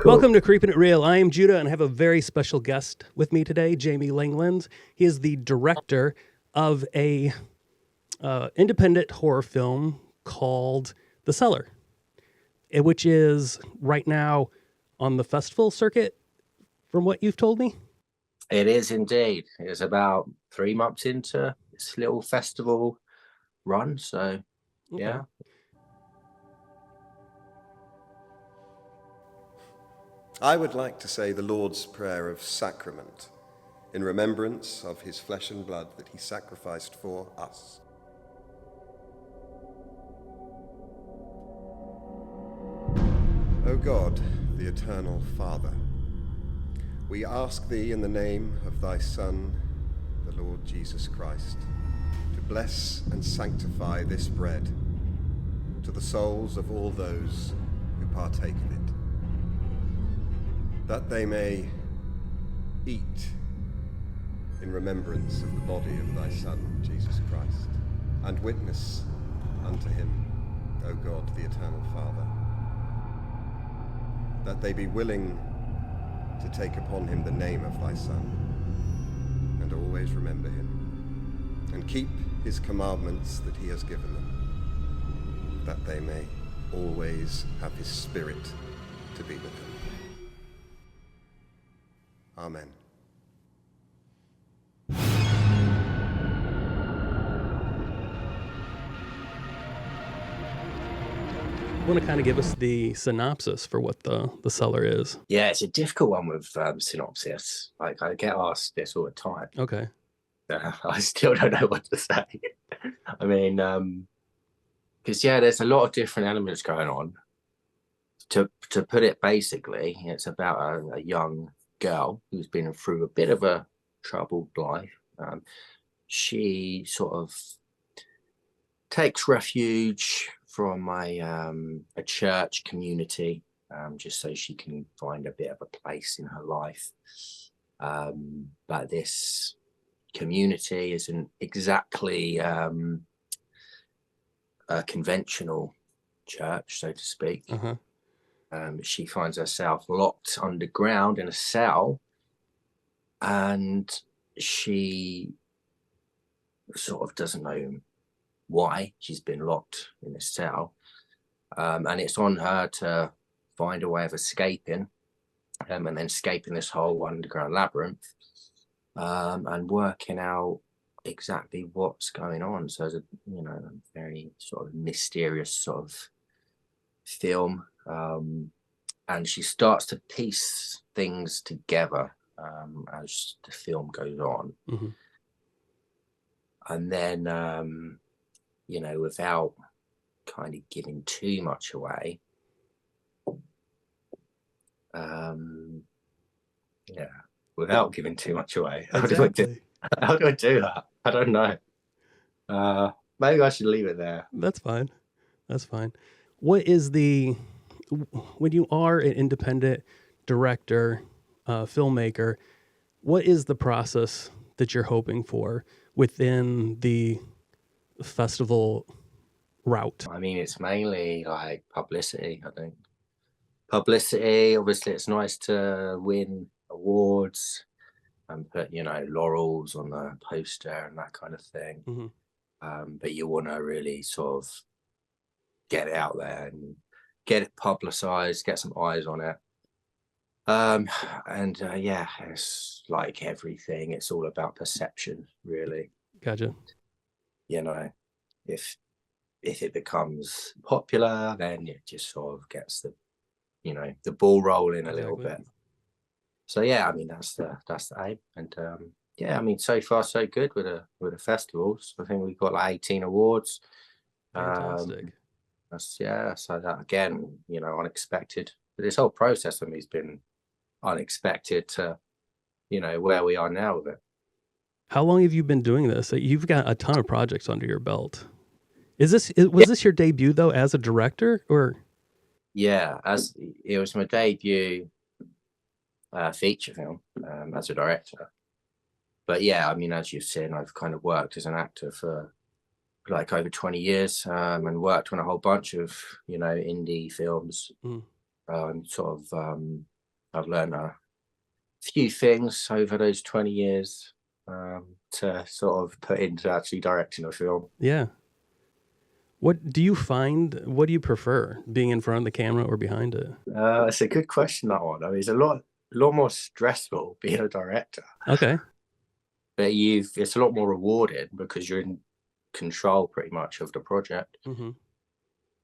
Welcome to Creepin' It Real. I am Judah, and I have a very special guest with me today, Jamie Langlands. He is the director of a independent horror film called The Cellar, which is right now on the festival circuit, from what you've told me. It is indeed. It's about 3 months into this little festival run, so Okay. yeah. I would like to say the Lord's Prayer of Sacrament in remembrance of his flesh and blood that he sacrificed for us. O God, the eternal Father, we ask thee in the name of thy Son, the Lord Jesus Christ, to bless and sanctify this bread to the souls of all those who partake of it, that they may eat in remembrance of the body of thy Son, Jesus Christ, and witness unto him, O God, the eternal Father, that they be willing to take upon him the name of thy Son, and always remember him, and keep his commandments that he has given them, that they may always have his Spirit to be with them. Amen. Want to kind of give us the synopsis for what the Cellar is? Yeah, it's a difficult one with synopsis. Like, I get asked this all the time. Okay. I still don't know what to say. I mean, because there's a lot of different elements going on. To put it basically, it's about a young girl who's been through a bit of a troubled life. She sort of takes refuge from a church community, just so she can find a bit of a place in her life. But this community isn't exactly a conventional church, so to speak. Uh-huh. She finds herself locked underground in a cell, and she sort of doesn't know why she's been locked in a cell. And it's on her to find a way of escaping, and then escaping this whole underground labyrinth, and working out exactly what's going on. So it's a very sort of mysterious sort of film. And she starts to piece things together as the film goes on. Mm-hmm. And then, without kind of giving too much away, without giving too much away. Exactly. How do I do that? I don't know. Maybe I should leave it there. That's fine. What is when you are an independent director, filmmaker, what is the process that you're hoping for within the festival route? I mean, it's mainly like publicity, I think. Publicity, obviously it's nice to win awards and put, laurels on the poster and that kind of thing. Mm-hmm. But you want to really sort of get it out there and get it publicized, get some eyes on it. It's like everything, it's all about perception, really. Gotcha. If it becomes popular, then it just sort of gets the ball rolling a little bit. So I mean, that's the aim. And I mean, so far so good with the festivals. I think we've got like 18 awards. Fantastic. So that, again, unexpected. But this whole process for me has been unexpected to where we are now with it. How long have you been doing this? You've got a ton of projects under your belt. Was this your debut though as a director, or? Yeah, as it was my debut feature film as a director. But I mean, as you've seen, I've kind of worked as an actor for like over 20 years, and worked on a whole bunch of indie films. Mm. Sort of I've learned a few things over those 20 years to sort of put into actually directing a film. Yeah. What do you find? What do you prefer, being in front of the camera or behind it? It's a good question, that one. I mean, it's a lot more stressful being a director. Okay. But it's a lot more rewarding because you're in control pretty much of the project. Mm-hmm.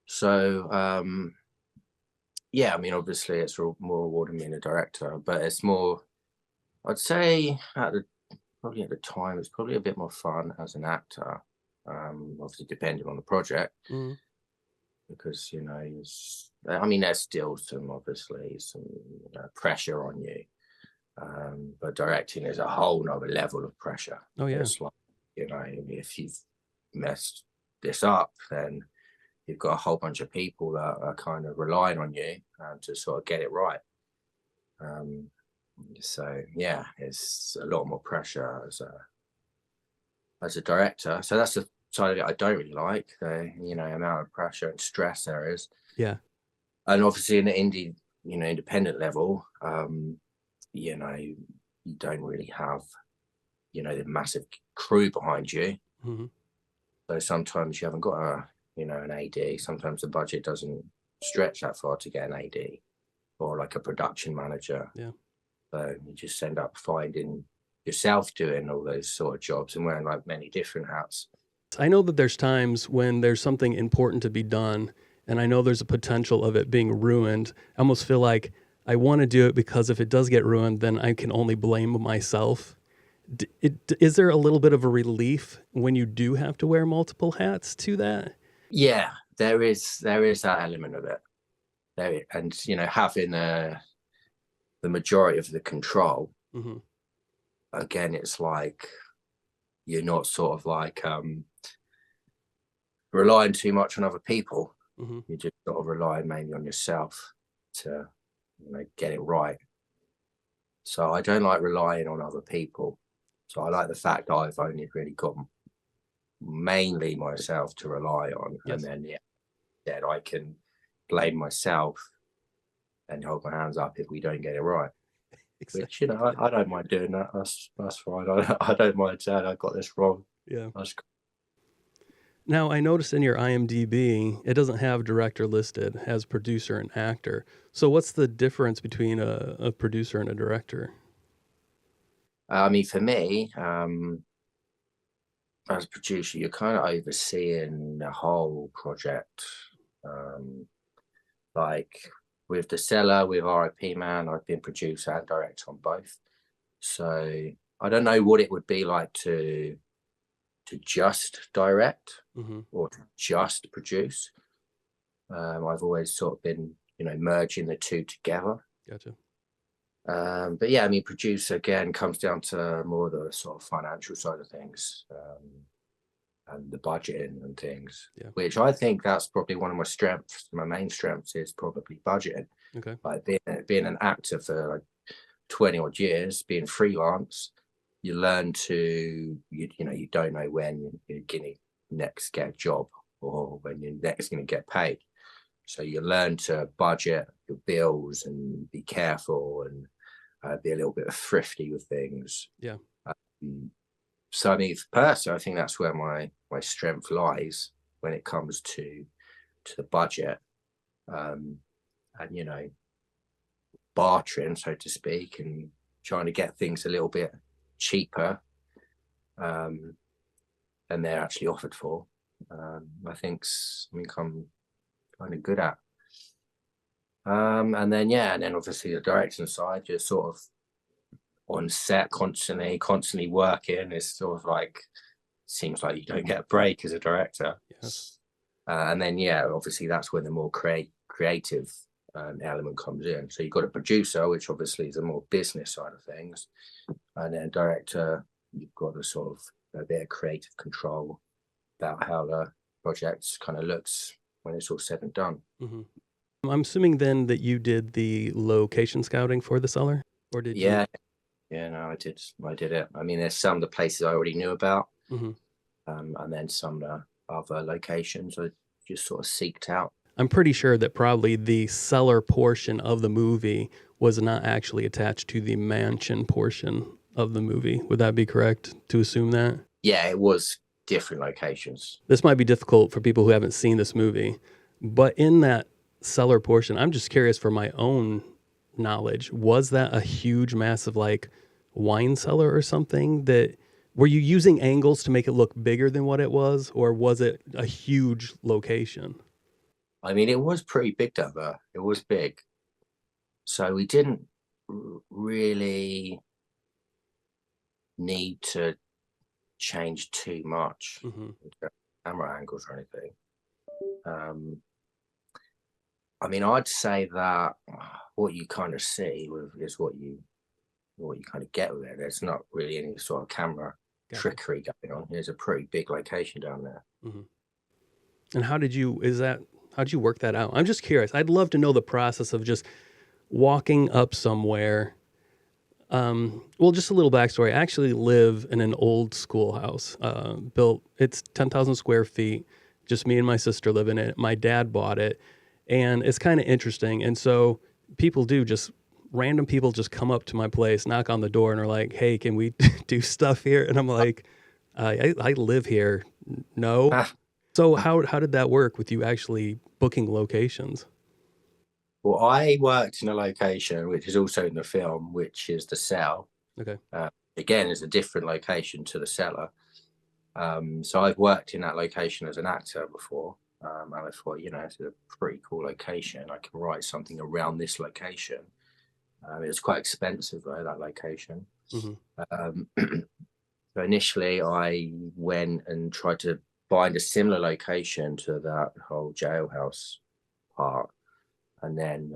So yeah, I mean, obviously it's more rewarding being a director, but it's more, I'd say probably at the time, it's probably a bit more fun as an actor. Obviously depending on the project, Mm-hmm. because I mean, there's still some pressure on you, but directing is a whole nother level of pressure. Oh yeah. It's like, if you've messed this up, then you've got a whole bunch of people that are kind of relying on you to sort of get it right. So yeah, it's a lot more pressure as a director. So that's the side of it I don't really like, the amount of pressure and stress there is. Yeah. And obviously in the independent level, you don't really have the massive crew behind you. Mm-hmm. So sometimes you haven't got an AD. Sometimes the budget doesn't stretch that far to get an AD or like a production manager. Yeah. So you just end up finding yourself doing all those sort of jobs and wearing like many different hats. I know that there's times when there's something important to be done, and I know there's a potential of it being ruined. I almost feel like I want to do it because if it does get ruined, then I can only blame myself. Is there a little bit of a relief when you do have to wear multiple hats to that? Yeah, there is that element of it. And having the majority of the control, Mm-hmm. again, it's like you're not sort of like relying too much on other people. Mm-hmm. You just sort of rely mainly on yourself to get it right. So I don't like relying on other people. So I like the fact that I've only really got mainly myself to rely on. Yes. And then then I can blame myself and hold my hands up if we don't get it right. Exactly. Which I don't mind doing that. That's fine. I don't mind saying I got this wrong. Yeah. That's cool. Now, I noticed in your IMDb, it doesn't have director listed, it has producer and actor. So what's the difference between a producer and a director? I mean, for me, as a producer, you're kind of overseeing the whole project. Like with the Cellar, with R.I.P, man, I've been producer and director on both. So I don't know what it would be like to just direct Mm-hmm. or to just produce. I've always sort of been, merging the two together. Gotcha. But yeah, I mean, producer again comes down to more of the sort of financial side of things, and the budgeting and things, which I think that's probably one of my strengths. My main strengths is probably budgeting. Okay. Like being an actor for like 20 odd years, being freelance, you learn to, you don't know when you're going to next get a job or when you're next going to get paid. So you learn to budget your bills and be careful and be a little bit thrifty with things. Yeah. So I mean, personally, I think that's where my strength lies when it comes to the budget, and bartering, so to speak, and trying to get things a little bit cheaper than they're actually offered for. I think I'm kind of good at. And then obviously the direction side, you're sort of on set constantly working. It's sort of like, seems like you don't get a break as a director. Yes. And then obviously that's where the more creative element comes in. So you've got a producer, which obviously is the more business side of things, and then director, you've got a sort of a bit of creative control about how the project kind of looks when it's all said and done. Mm-hmm. I'm assuming then that you did the location scouting for the Cellar, or did you? Yeah, no, I did it. I mean, there's some of the places I already knew about, Mm-hmm. and then some of the other locations I just sort of seeked out. I'm pretty sure that probably the cellar portion of the movie was not actually attached to the mansion portion of the movie. Would that be correct to assume that? Yeah, it was different locations. This might be difficult for people who haven't seen this movie, but in that cellar portion, I'm just curious for my own knowledge, was that a huge, massive, like, wine cellar or something? That were you using angles to make it look bigger than what it was, or was it a huge location? I mean, it was pretty big down there. It was big. So we didn't really need to change too much Mm-hmm. camera angles or anything. I mean, I'd say that what you kind of see is what you kind of get with it. There's not really any sort of camera trickery going on. There's a pretty big location down there. Mm-hmm. And how'd you work that out? I'm just curious. I'd love to know the process of just walking up somewhere. Well, just a little backstory. I actually live in an old schoolhouse, built, it's 10,000 square feet. Just me and my sister live in it. My dad bought it, and it's kind of interesting. And so random people just come up to my place, knock on the door, and are like, "Hey, can we do stuff here?" And I'm like, I live here. No. So how did that work with you actually booking locations? Well, I worked in a location which is also in the film, which is the Cell. Okay. Again, it's a different location to the Cellar. So I've worked in that location as an actor before. And I thought, it's a pretty cool location. I can write something around this location. It was quite expensive though, that location. Mm-hmm. So initially I went and tried to find a similar location to that whole jailhouse part. And then,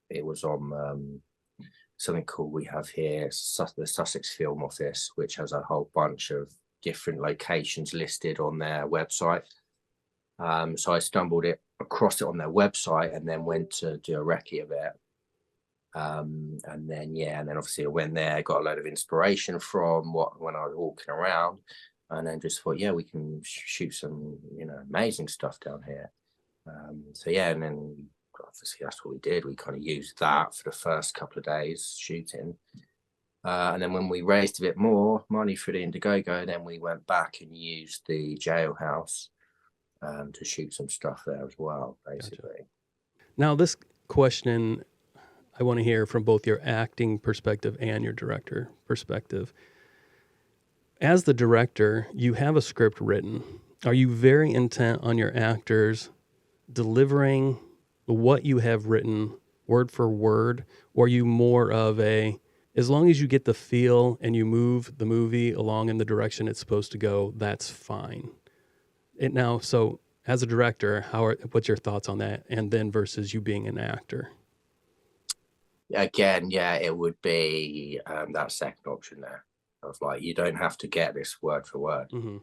it was on something called, we have here, the Sussex Film Office, which has a whole bunch of different locations listed on their website. So I stumbled across it on their website and then went to do a recce of it. And then obviously I went there, got a load of inspiration from when I was walking around, and then just thought, we can shoot some, amazing stuff down here. And then obviously that's what we did. We kind of used that for the first couple of days shooting. And then when we raised a bit more money for the Indiegogo, then we went back and used the jailhouse to shoot some stuff there as well, basically. Gotcha. Now, this question I want to hear from both your acting perspective and your director perspective. As the director, you have a script written. Are you very intent on your actors delivering what you have written word for word, or are you more of as long as you get the feel and you move the movie along in the direction it's supposed to go, that's fine? So as a director, what's your thoughts on that? And then versus you being an actor? Again, it would be that second option there. Of like, you don't have to get this word for word. Mm-hmm.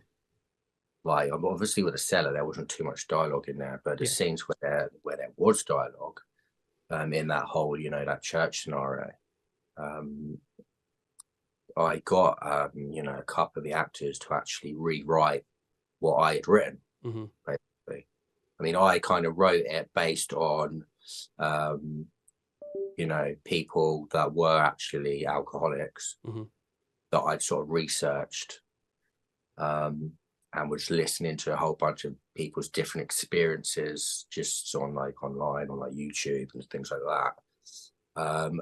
Like, obviously with the Cellar, there wasn't too much dialogue in there, but the scenes where there was dialogue, in that whole, that church scenario, I got, a couple of the actors to actually rewrite what I had written, mm-hmm. basically. I mean, I kind of wrote it based on, people that were actually alcoholics, mm-hmm. that I'd sort of researched, and was listening to a whole bunch of people's different experiences just on online on YouTube and things like that.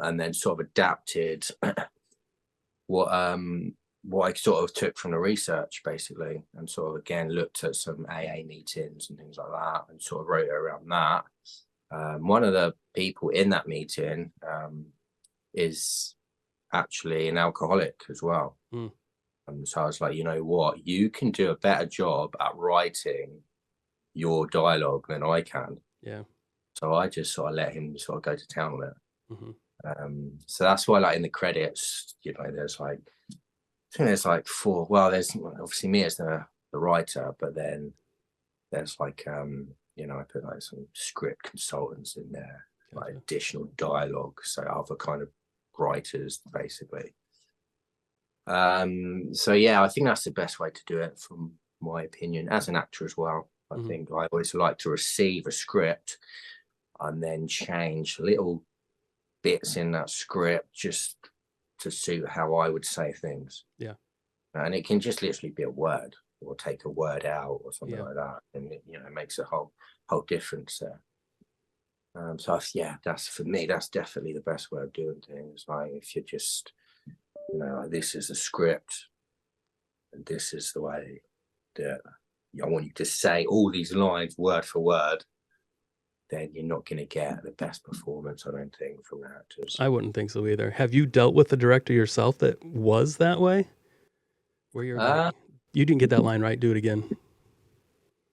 And then sort of adapted what I sort of took from the research, basically, and sort of again looked at some AA meetings and things like that and sort of wrote around that. One of the people in that meeting is actually an alcoholic as well. Mm. So I was like, you know what, you can do a better job at writing your dialogue than I can. Yeah. So I just sort of let him sort of go to town on it. Mm-hmm. So that's why, in the credits, there's I think there's four. Well, there's obviously me as the writer, but then there's I put some script consultants in there, gotcha. Additional dialogue, so other kind of writers, basically. So I think that's the best way to do it, from my opinion, as an actor as well. I think I always like to receive a script and then change little bits in that script just to suit how I would say things. Yeah. And it can just literally be a word or take a word out or something Yeah. like that. And it, makes a whole difference there. So that's, for me, that's definitely the best way of doing things. Like if you're just, like, this is a script and this is the way that I want you to say all these lines word for word, then you're not going to get the best performance, I don't think, from actors. I wouldn't think so either. Have you dealt with a director yourself that was that way? Where you're like, you didn't get that line right, do it again.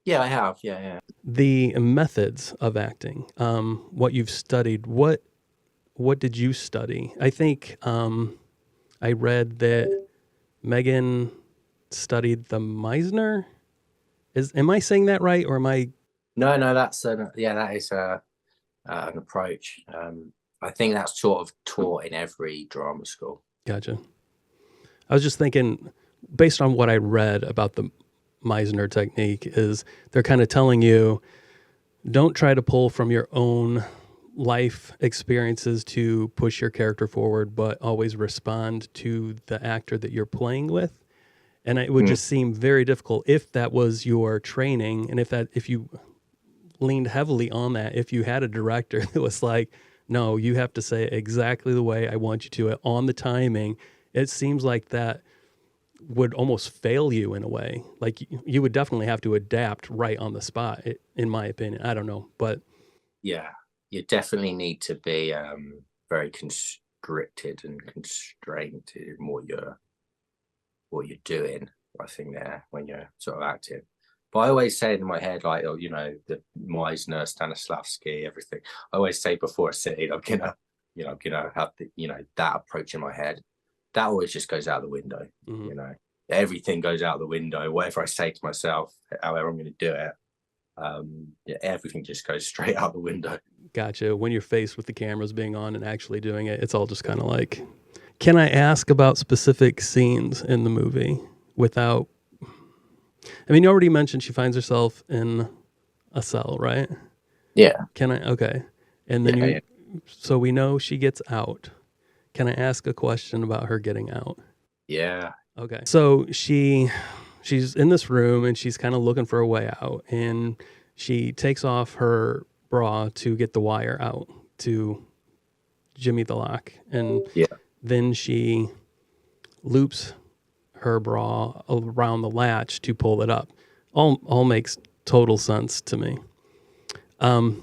Yeah, I have. Yeah. The methods of acting, what you've studied, what did you study? I think I read that Megan studied the Meisner. Am I saying that right, or am I? No, that's that is an approach. I think that's sort of taught in every drama school. Gotcha. I was just thinking, based on what I read about the Meisner technique, is they're kind of telling you, don't try to pull from your own life experiences to push your character forward, but always respond to the actor that you're playing with. And it would just seem very difficult if that was your training, and if you leaned heavily on that, if you had a director that was like, no, you have to say it exactly the way I want you to, it on the timing. It seems like that would almost fail you in a way. Like you would definitely have to adapt right on the spot, in my opinion. I don't know, but yeah, you definitely need to be very constricted and constrained in what you're doing, I think, there when you're sort of acting. But I always say in my head, like, the Meisner, Stanislavski, everything. I always say before a scene, I'm gonna have that approach in my head. That always just goes out the window. Everything goes out the window. Whatever I say to myself, however I'm going to do it, everything just goes straight out the window. Gotcha. When you're faced with the cameras being on and actually doing it, it's all just kind of like, can I ask about specific scenes in the movie without... I mean, you already mentioned she finds herself in a cell, right? Yeah. Can I? Okay. And then so we know she gets out. Can I ask a question about her getting out? Yeah. Okay. So she's in this room and she's kind of looking for a way out, and she takes off her bra to get the wire out to jimmy the lock, and then she loops her bra around the latch to pull it up. All makes total sense to me. I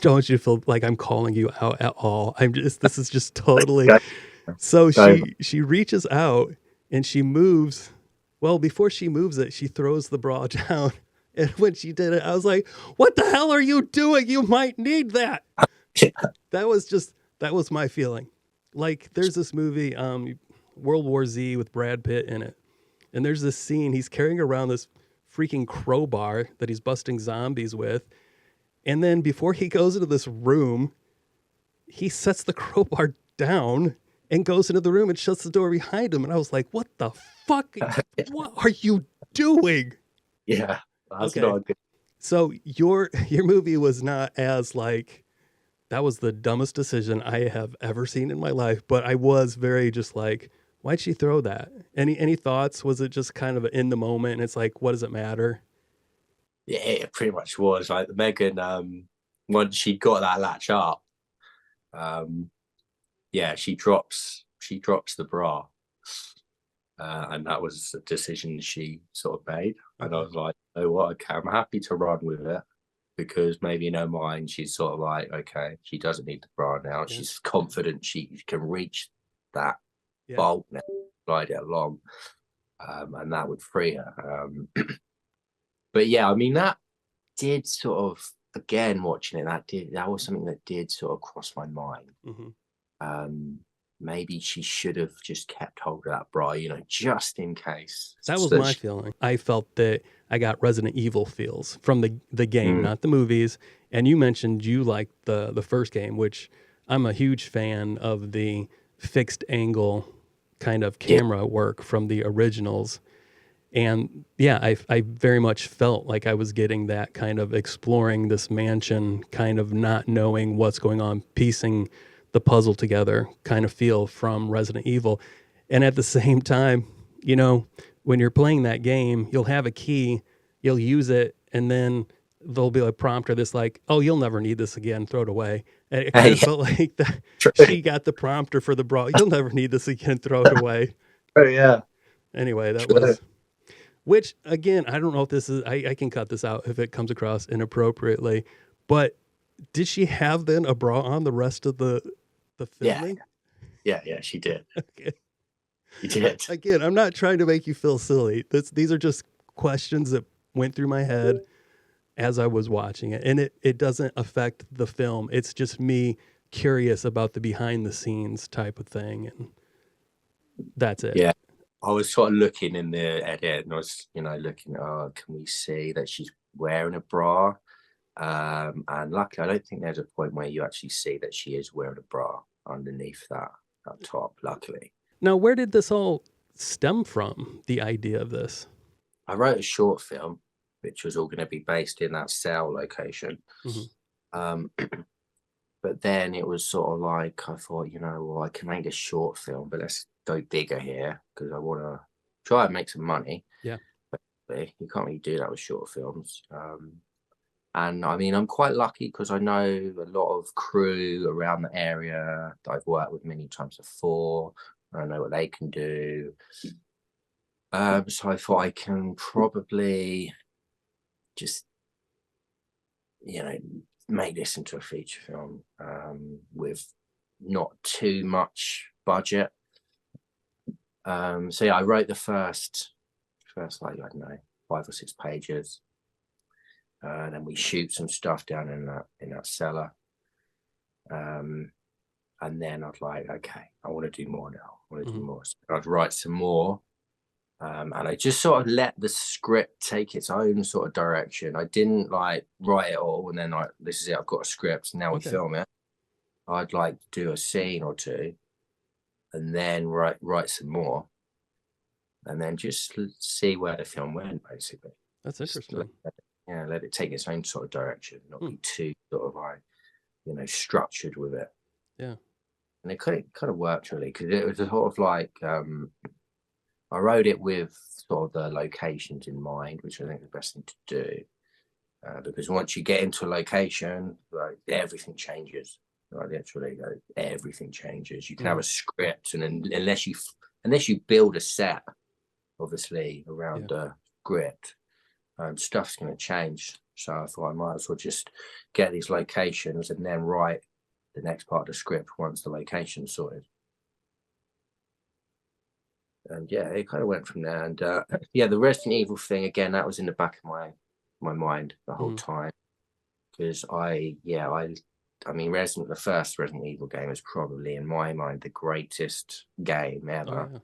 don't want you to feel like I'm calling you out at all. This is just totally. So she reaches out and she moves. Well, before she moves it, she throws the bra down. And when she did it, I was like, what the hell are you doing? You might need that. That was my feeling. Like, there's this movie, World War Z, with Brad Pitt in it. And there's this scene, he's carrying around this freaking crowbar that he's busting zombies with. And then before he goes into this room, he sets the crowbar down and goes into the room and shuts the door behind him. And I was like, what the fuck? What are you doing? Yeah. That's okay. Not good. So your movie was not as like, that was the dumbest decision I have ever seen in my life. But I was very just like, why'd she throw that? Any thoughts? Was it just kind of in the moment and it's like, what does it matter? Yeah, it pretty much was. Like Megan, once she got that latch up, she drops the bra. And that was a decision she sort of made. And I was like, oh, what? Okay, I'm happy to run with it, because maybe in her mind, she's sort of like, okay, she doesn't need the bra now. Yeah. She's confident she can reach that bolt now, slide it along, and that would free her. But yeah, I mean, that did sort of, again, watching it, that was something that did sort of cross my mind. Maybe she should have just kept hold of that bra, just in case. That was my feeling. I felt that I got Resident Evil feels from the game, not the movies. And you mentioned you liked the first game, which I'm a huge fan of the fixed angle kind of camera work from the originals. And yeah, I very much felt like I was getting that kind of exploring this mansion, kind of not knowing what's going on, piecing the puzzle together kind of feel from Resident Evil. And at the same time, you know, when you're playing that game, you'll have a key, you'll use it, and then there'll be a prompter that's like, oh, you'll never need this again, throw it away. And it kind of Yeah, felt like true. she got the prompter for the bra. You'll never need this again, throw it away. Oh yeah, Anyway, that true. was, which again, I don't know if this is, I can cut this out if it comes across inappropriately, but did she have then a bra on the rest of the Yeah, filming? yeah, she did. Okay. She did. Again, I'm not trying to make you feel silly. These are just questions that went through my head as I was watching it. And it doesn't affect the film. It's just me curious about the behind the scenes type of thing. And that's it. Yeah. I was sort of looking in the edit and I was, looking, oh, can we see that she's wearing a bra? And luckily, I don't think there's a point where you actually see that she is wearing a bra underneath that top, luckily. Now, where did this all stem from, the idea of this? I wrote a short film, which was all going to be based in that cell location. Mm-hmm. But then it was sort of like, I thought, well, I can make a short film, but let's go bigger here because I want to try and make some money. Yeah. But you can't really do that with short films. And I mean, I'm quite lucky because I know a lot of crew around the area that I've worked with many times before. I know what they can do. So I thought I can probably just, make this into a feature film with not too much budget. So yeah, I wrote the first like, I don't know, 5 or 6 pages. Then we shoot some stuff down in that cellar. And then I'd like, okay, I want to do more now. I want to do more. So I'd write some more. And I just sort of let the script take its own sort of direction. I didn't like write it all and then like, this is it, I've got a script, now we film it. I'd like do a scene or two and then write some more. And then just see where the film went, basically. That's interesting. Let it take its own sort of direction, not be too sort of like, structured with it. Yeah. And it kind of worked really because it was sort of like I wrote it with sort of the locations in mind, which I think is the best thing to do. Because once you get into a location, like everything changes. Like literally, everything changes. You can have a script, and unless you build a set, obviously around the script, stuff's going to change. So I thought I might as well just get these locations and then write the next part of the script once the location's sorted. And yeah, it kind of went from there. And the Resident Evil thing again, that was in the back of my mind the whole time, because I mean, the first Resident Evil game is probably in my mind the greatest game ever.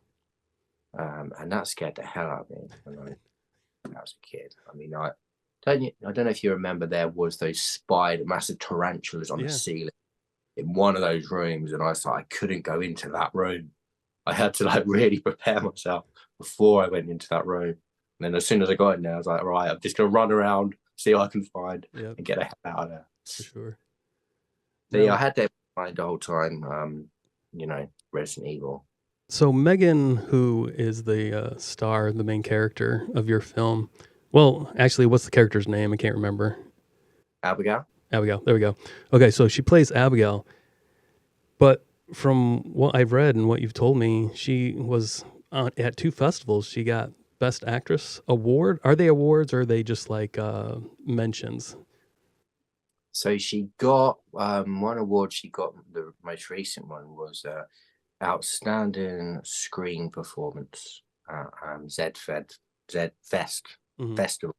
And that scared the hell out of me when I was a kid. I mean, I don't know if you remember, there was those massive tarantulas on the ceiling in one of those rooms, and I was like, I couldn't go into that room. I had to like really prepare myself before I went into that room. And then as soon as I got in there, I was like, right, I'm just gonna run around, see what I can find, and get the hell out of there. For sure. So yeah, I had that in mind the whole time. Resident Evil. So Megan, who is the star, the main character of your film, well, actually, what's the character's name? I can't remember. Abigail. There we go. Okay, so she plays Abigail, but from what I've read and what you've told me, she was at 2 festivals. She got Best Actress award. Are they awards or are they just like mentions? So she got one award. She got the most recent one was Outstanding Screen Performance at Fest Festival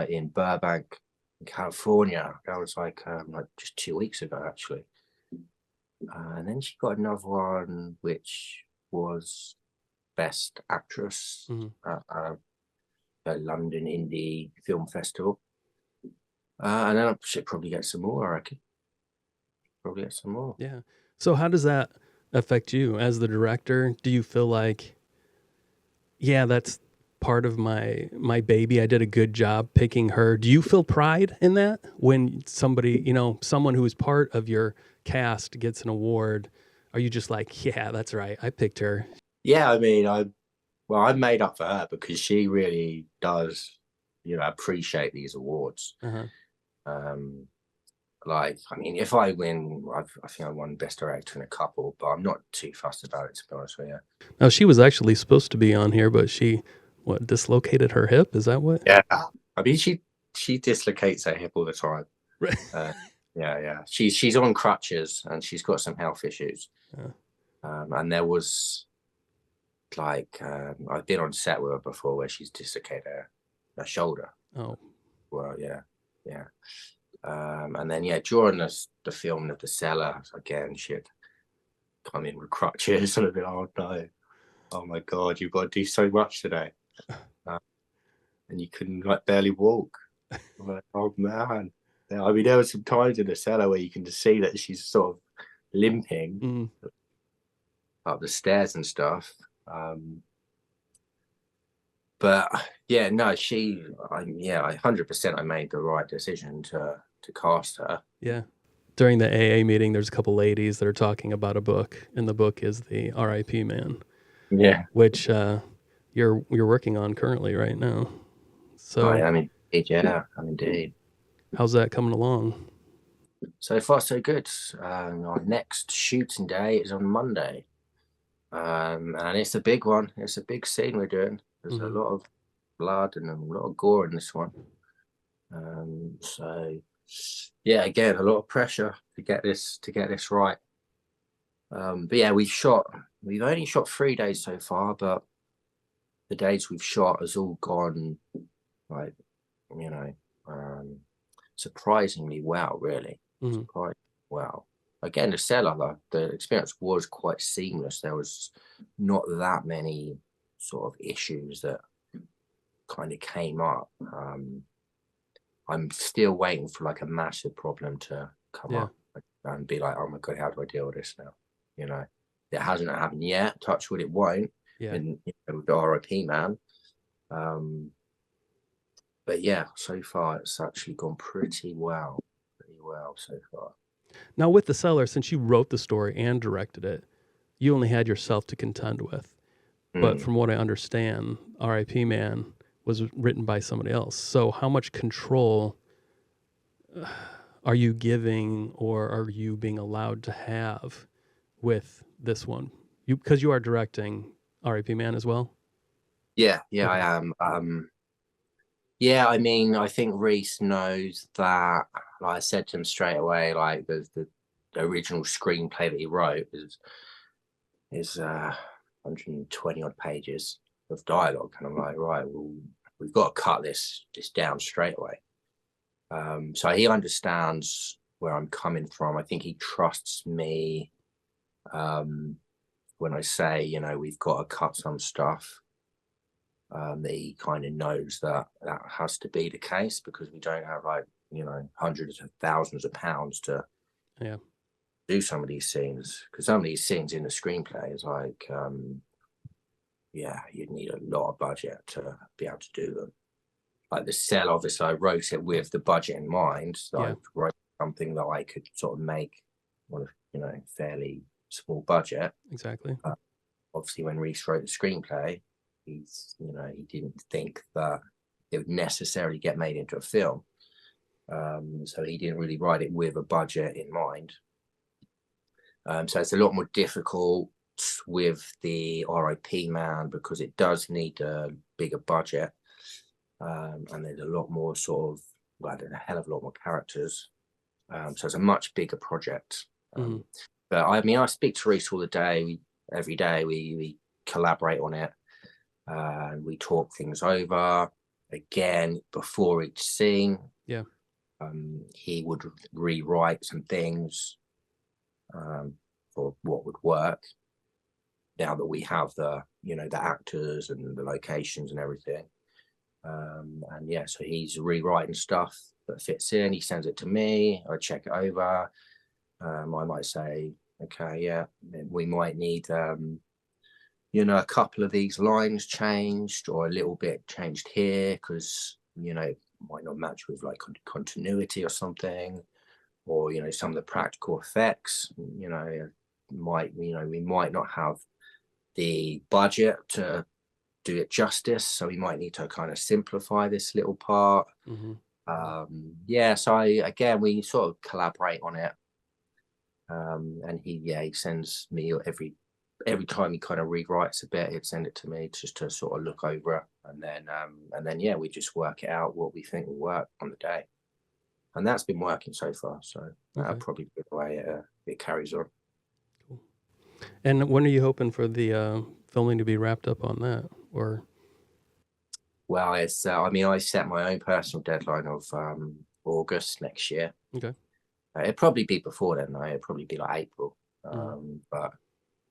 in Burbank, California. That was like just 2 weeks ago, actually. And then she got another one, which was Best Actress at the London Indie Film Festival. And then she'll probably get some more, I reckon. Probably get some more. Yeah. So how does that affect you as the director? Do you feel like, yeah, that's part of my baby. I did a good job picking her. Do you feel pride in that when somebody, someone who is part of your cast gets an award? Are you just like, yeah, that's right, I picked her? Yeah, I mean, I'm made up for her because she really does, appreciate these awards. Uh-huh. Like, I mean, if I win, I think I won Best Director in a couple, but I'm not too fussed about it, to be honest with you. Now, she was actually supposed to be on here, but she, dislocated her hip? Is that what? Yeah, I mean, she dislocates her hip all the time. Right. Yeah. She's on crutches and she's got some health issues. Yeah. And there was like I've been on set with her before where she's dislocated her shoulder. Oh, well, yeah. And then during the filming of The Cellar, again, she'd come in with crutches and I'd be like, oh no, oh my god, you've got to do so much today, and you couldn't barely walk. I'm like, oh man. I mean, there were some times in The Cellar where you can just see that she's sort of limping up the stairs and stuff. But yeah, no, I 100% I made the right decision to cast her. yeah. During the AA meeting, there's a couple ladies that are talking about a book, and the book is the R.I.P. Man. Yeah, which you're working on currently right now. So I am indeed. How's that coming along? So far, so good. Our next shooting day is on Monday, and it's a big one. It's a big scene we're doing. There's a lot of blood and a lot of gore in this one. So yeah, again, a lot of pressure to get this right. But yeah, we've only shot 3 days so far, but the days we've shot has all gone surprisingly well, really. Surprisingly well. Again, The Cellar, the experience was quite seamless. There was not that many sort of issues that kind of came up. I'm still waiting for a massive problem to come up and be like, oh my god, how do I deal with this now? It hasn't happened yet. Touch wood, it won't. Yeah. And with the R.I.P. man. But yeah, so far it's actually gone pretty well so far. Now with The Cellar, since you wrote the story and directed it, you only had yourself to contend with. But from what I understand, R.I.P. Man was written by somebody else. So how much control are you giving, or are you being allowed to have with this one? Because you are directing R.I.P. Man as well? Yeah, I am. Yeah, I mean, I think Reese knows that. Like I said to him straight away, the original screenplay that he wrote is 120 odd pages of dialogue, and I'm like, right, well, we've got to cut this down straight away. So he understands where I'm coming from. I think he trusts me when I say, we've got to cut some stuff. That he kind of knows that has to be the case, because we don't have hundreds of thousands of pounds to do some of these scenes, because some of these scenes in the screenplay is you'd need a lot of budget to be able to do them. Like The Cell, obviously I wrote it with the budget in mind, so I wrote something that I could sort of make on a fairly small budget. Exactly. Obviously when Reese wrote the screenplay, he didn't think that it would necessarily get made into a film, so he didn't really write it with a budget in mind. So it's a lot more difficult with the R.I.P. Man, because it does need a bigger budget, and there's a lot more there's a hell of a lot more characters, so it's a much bigger project. But I mean, I speak to Reese all the day. Every day we collaborate on it. We talk things over again before each scene. Yeah. He would rewrite some things for what would work. Now that we have the actors and the locations and everything, so he's rewriting stuff that fits in. He sends it to me. I check it over. I might say, okay, yeah, we might need you know, a couple of these lines changed or a little bit changed here because, you know, it might not match with like continuity or something, or, you know, some of the practical effects, you know, we might not have the budget to do it justice. So we might need to kind of simplify this little part. Mm-hmm. Yeah, so we sort of collaborate on it. And he sends me every time he kind of rewrites a bit, he'd send it to me just to sort of look over it, and then yeah, we just work it out what we think will work on the day, and that's been working so far. So that'll probably be the way it carries on. Cool. And when are you hoping for the filming to be wrapped up on that? Or well, it's I mean, I set my own personal deadline of August next year. Okay. It'd probably be before then, though. It'd probably be like April. But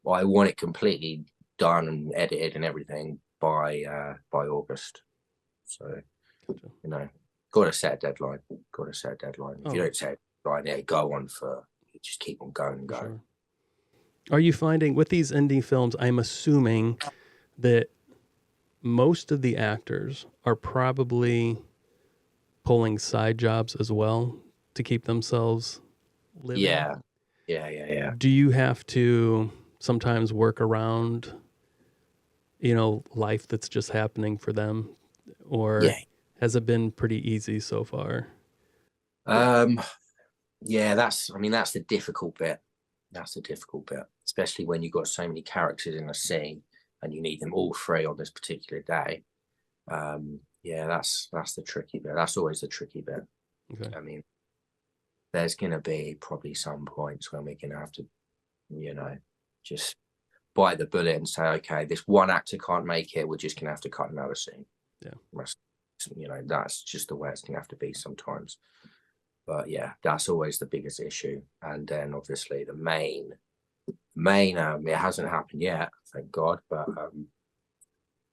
I want it completely done and edited and everything by August. So, Gotcha. you know, got to set a deadline. Got to set a deadline. If you don't set a deadline, it'll go on for, you just keep on going and going. Sure. Are you finding with these indie films, I'm assuming that most of the actors are probably pulling side jobs as well to keep themselves living? Yeah. Do you have to sometimes work around, you know, life that's just happening for them? Or has it been pretty easy so far? Yeah, that's the difficult bit. That's the difficult bit, especially when you've got so many characters in a scene and you need them all three on this particular day. Yeah, that's the tricky bit. That's always the tricky bit. Okay. I mean, there's going to be probably some points when we're going to have to, you know, just bite the bullet and say, okay, this one actor can't make it. We're just going to have to cut another scene. Yeah. You know, that's just the way it's going to have to be sometimes. But yeah, that's always the biggest issue. And then obviously the main, it hasn't happened yet, thank God. But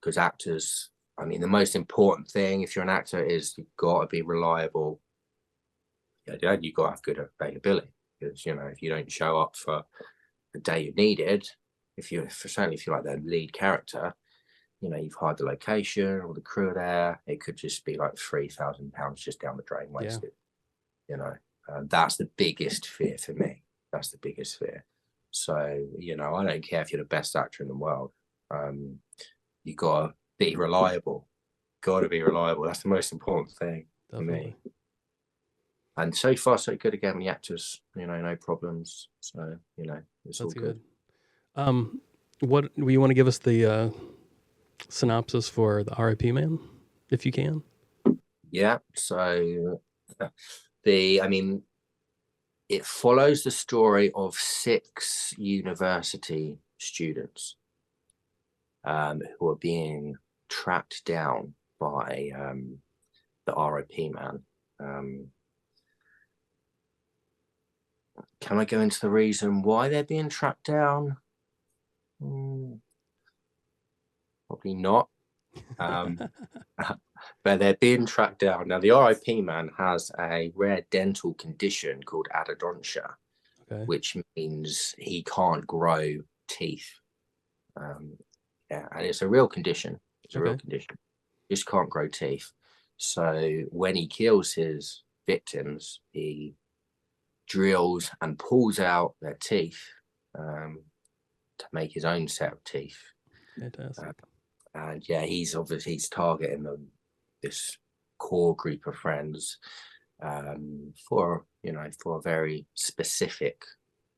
because actors, I mean, the most important thing if you're an actor is you've got to be reliable. Yeah, you've got to have good availability, because, you know, if you don't show up for the day you needed, certainly if you're like the lead character, you know, you've hired the location or the crew there, it could just be like £3,000 just down the drain wasted. You know, that's the biggest fear for me. That's the biggest fear. So, you know, I don't care if you're the best actor in the world. You got to be reliable. Got to be reliable. That's the most important thing for me. And so far, so good again. The actors, you know, no problems. So, you know, it's all good. What you want to give us the synopsis for the R.I.P. man, if you can? Yeah. So it follows the story of 6 university students who are being tracked down by the R.I.P. man. Can I go into the reason why they're being tracked down? Probably not. But they're being tracked down. Now, the R.I.P. man has a rare dental condition called adodontia, which means he can't grow teeth. And it's a real condition. It's a real condition. He just can't grow teeth. So when he kills his victims, he drills and pulls out their teeth to make his own set of teeth. Fantastic. And yeah, he's targeting this core group of friends for a very specific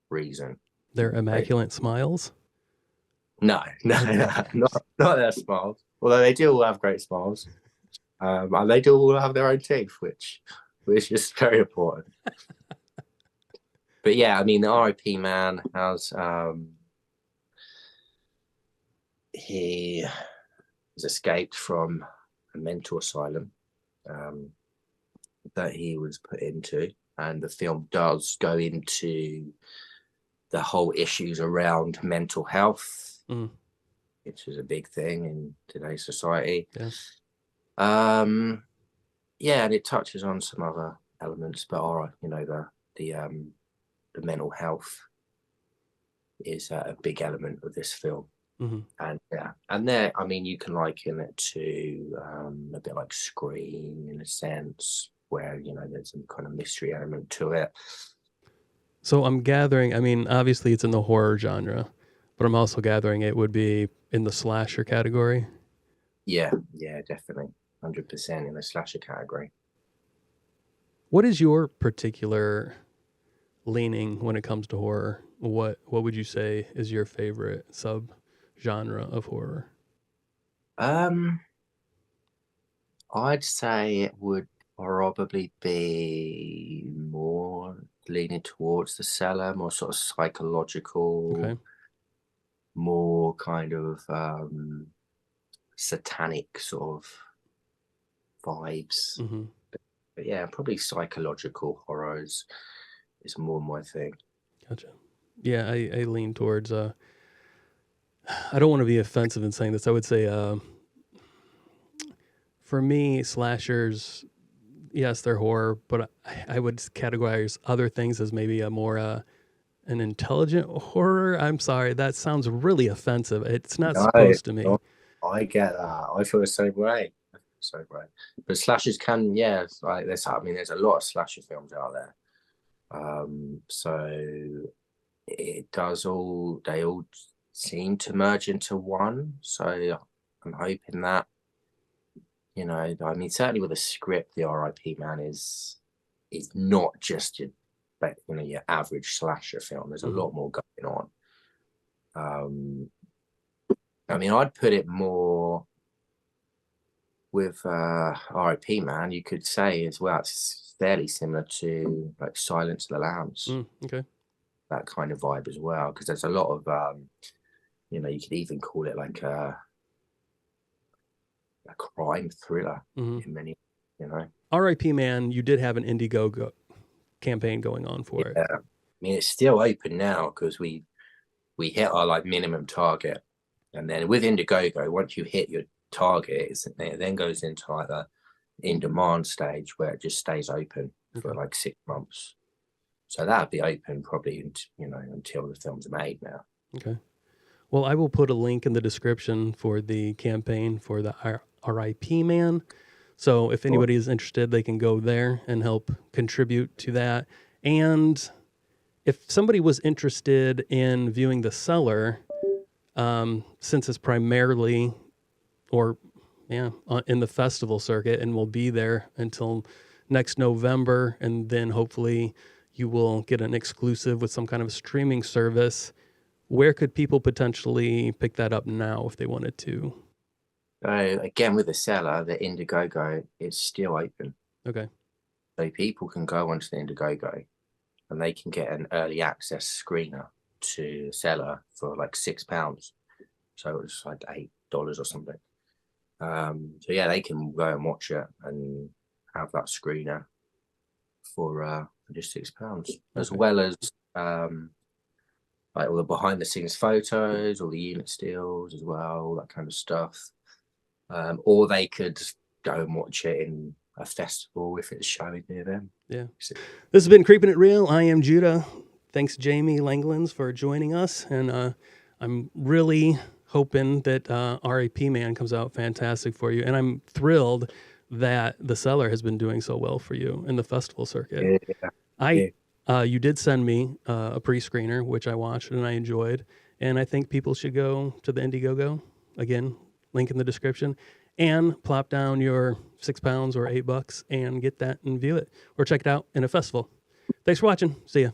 reason. Their immaculate smiles? No, not their smiles. Although they do all have great smiles, and they do all have their own teeth, which is very important. But yeah, I mean, the R.I.P. man has he has escaped from a mental asylum that he was put into, and the film does go into the whole issues around mental health, which is a big thing in today's society. And it touches on some other elements, but the mental health is a big element of this film. And yeah, and there, I mean, you can liken it to a bit like Scream in a sense, where there's some kind of mystery element to it. So I'm gathering, I mean, obviously it's in the horror genre, but I'm also gathering it would be in the slasher category. Yeah, definitely, 100% in the slasher category. What is your particular leaning when it comes to horror? What would you say is your favorite sub genre of horror? I'd say it would probably be more leaning towards the Cellar, more sort of psychological, Okay. more kind of satanic sort of vibes. Mm-hmm. But yeah, probably psychological horrors is more my thing. Gotcha. Yeah, I lean towards, I don't want to be offensive in saying this. I would say, for me, slashers, yes, they're horror, but I would categorize other things as maybe a more an intelligent horror. I'm sorry, that sounds really offensive. It's not supposed to me. I get that. I feel the same way. But slashers can, yeah, like this. I mean, there's a lot of slasher films out there. So it does all. They all seem to merge into one. So I'm hoping that, I mean, certainly with a script, the R.I.P. man is not just your average slasher film. There's a lot more going on. I mean, I'd put it more with R.I.P. man. You could say as well, it's fairly similar to like Silence of the Lambs. Okay. That kind of vibe as well, because there's a lot of you could even call it like a crime thriller in many, R.I.P. man, you did have an Indiegogo campaign going on for it. I mean, it's still open now because we hit our like minimum target, and then with Indiegogo, once you hit your target, it then goes into like the in demand stage where it just stays open for like 6 months. So that'll be open probably until the film's made now. Okay. Well, I will put a link in the description for the campaign for the R.I.P. man. So if anybody is interested, they can go there and help contribute to that. And if somebody was interested in viewing The Cellar, since it's primarily in the festival circuit and will be there until next November, and then hopefully you will get an exclusive with some kind of streaming service. Where could people potentially pick that up now if they wanted to? Again, with The Cellar, the Indiegogo is still open. Okay. So people can go onto the Indiegogo and they can get an early access screener to The Cellar for like £6. So it's like $8 or something. So yeah, they can go and watch it and have that screener for just £6, as well as like all the behind the scenes photos, all the unit steals as well, all that kind of stuff. Or they could go and watch it in a festival if it's showing near them. Yeah. This has been Creepin' It Real. I am Judah. Thanks, Jamie Langlands, for joining us. And I'm really hoping that R.I.P. man comes out fantastic for you. And I'm thrilled that The Cellar has been doing so well for you in the festival circuit. Yeah. You did send me a pre-screener, which I watched and I enjoyed. And I think people should go to the Indiegogo. Again, link in the description. And plop down your £6 or $8 and get that and view it. Or check it out in a festival. Thanks for watching. See ya.